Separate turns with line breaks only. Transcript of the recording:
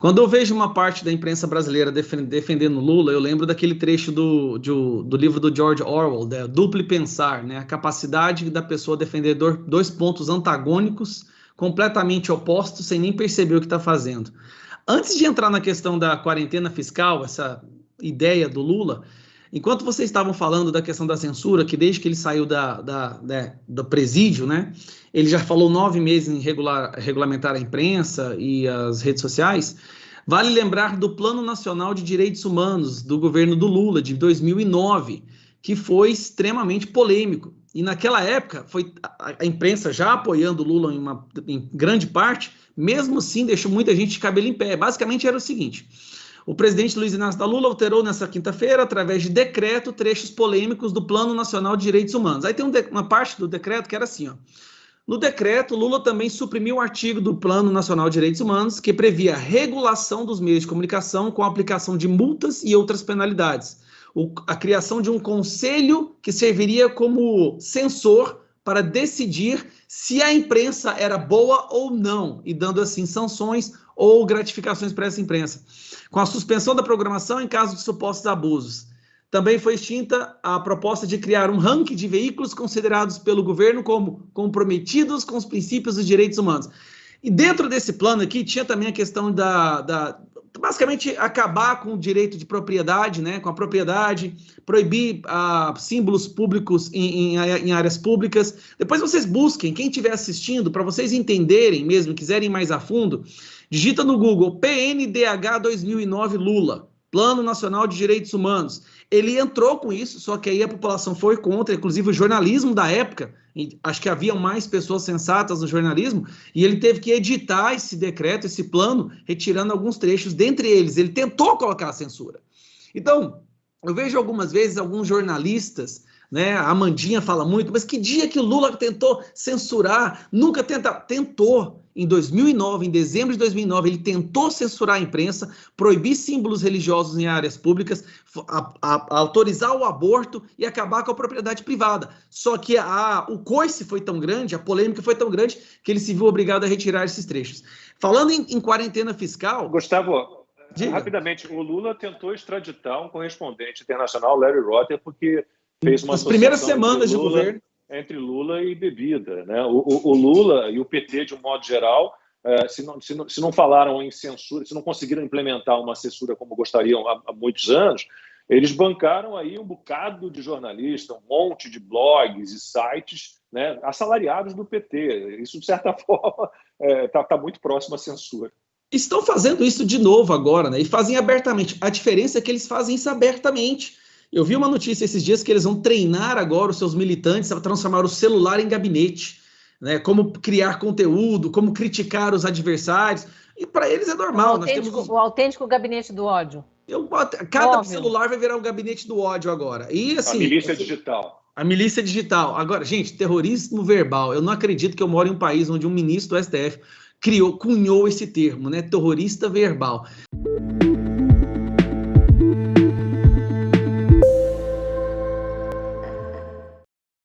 Quando eu vejo uma parte da imprensa brasileira defendendo Lula, eu lembro daquele trecho do livro do George Orwell, Duplo Pensar, né? A capacidade da pessoa defender dois pontos antagônicos, completamente opostos, sem nem perceber o que está fazendo. Antes de entrar na questão da quarentena fiscal, essa ideia do Lula, enquanto vocês estavam falando da questão da censura, que desde que ele saiu do presídio, né, ele já falou 9 meses em regulamentar a imprensa e as redes sociais, vale lembrar do Plano Nacional de Direitos Humanos do governo do Lula, de 2009, que foi extremamente polêmico. E naquela época, foi a imprensa já apoiando o Lula em grande parte, mesmo assim deixou muita gente de cabelo em pé. Basicamente era o seguinte: o presidente Luiz Inácio da Lula alterou nessa quinta-feira, através de decreto, trechos polêmicos do Plano Nacional de Direitos Humanos. Aí tem uma parte do decreto que era assim, ó. No decreto, Lula também suprimiu o artigo do Plano Nacional de Direitos Humanos que previa a regulação dos meios de comunicação com a aplicação de multas e outras penalidades. A criação de um conselho que serviria como censor para decidir se a imprensa era boa ou não, e dando assim sanções ou gratificações para essa imprensa, com a suspensão da programação em caso de supostos abusos. Também foi extinta a proposta de criar um ranking de veículos considerados pelo governo como comprometidos com os princípios dos direitos humanos. E dentro desse plano aqui tinha também a questão basicamente acabar com o direito de propriedade, né, com a propriedade, proibir símbolos públicos em áreas públicas. Depois vocês busquem, quem estiver assistindo, para vocês entenderem mesmo, quiserem ir mais a fundo, digita no Google PNDH 2009 Lula, Plano Nacional de Direitos Humanos. Ele entrou com isso, só que aí a população foi contra, inclusive o jornalismo da época, acho que havia mais pessoas sensatas no jornalismo, e ele teve que editar esse decreto, esse plano, retirando alguns trechos, dentre eles, ele tentou colocar a censura. Então, eu vejo algumas vezes alguns jornalistas, né, a Amandinha fala muito, mas que dia que o Lula tentou censurar? Nunca tentou. Em 2009, em dezembro de 2009, ele tentou censurar a imprensa, proibir símbolos religiosos em áreas públicas, autorizar o aborto e acabar com a propriedade privada. Só que o coice foi tão grande, a polêmica foi tão grande, que ele se viu obrigado a retirar esses trechos. Falando em quarentena fiscal...
Gustavo,
diga.
Rapidamente, o Lula tentou extraditar um correspondente internacional, Larry Rotter, porque fez uma
Nas primeiras semanas de governo,
entre Lula e bebida, né? O Lula e o PT, de um modo geral, se não falaram em censura, se não conseguiram implementar uma censura como gostariam há muitos anos, eles bancaram aí um bocado de jornalista, um monte de blogs e sites, né, assalariados do PT. Isso, de certa forma, está muito próximo à censura.
Estão fazendo isso de novo agora, né? E fazem abertamente. A diferença é que eles fazem isso abertamente. Eu vi uma notícia esses dias que eles vão treinar agora os seus militantes a transformar o celular em gabinete, né? Como criar conteúdo, como criticar os adversários. E para eles é normal.
O autêntico gabinete do ódio.
Cada celular vai virar um gabinete do ódio agora. E, assim,
a milícia digital.
A milícia digital. Agora, gente, terrorismo verbal. Eu não acredito que eu moro em um país onde um ministro do STF cunhou esse termo, né? Terrorista verbal.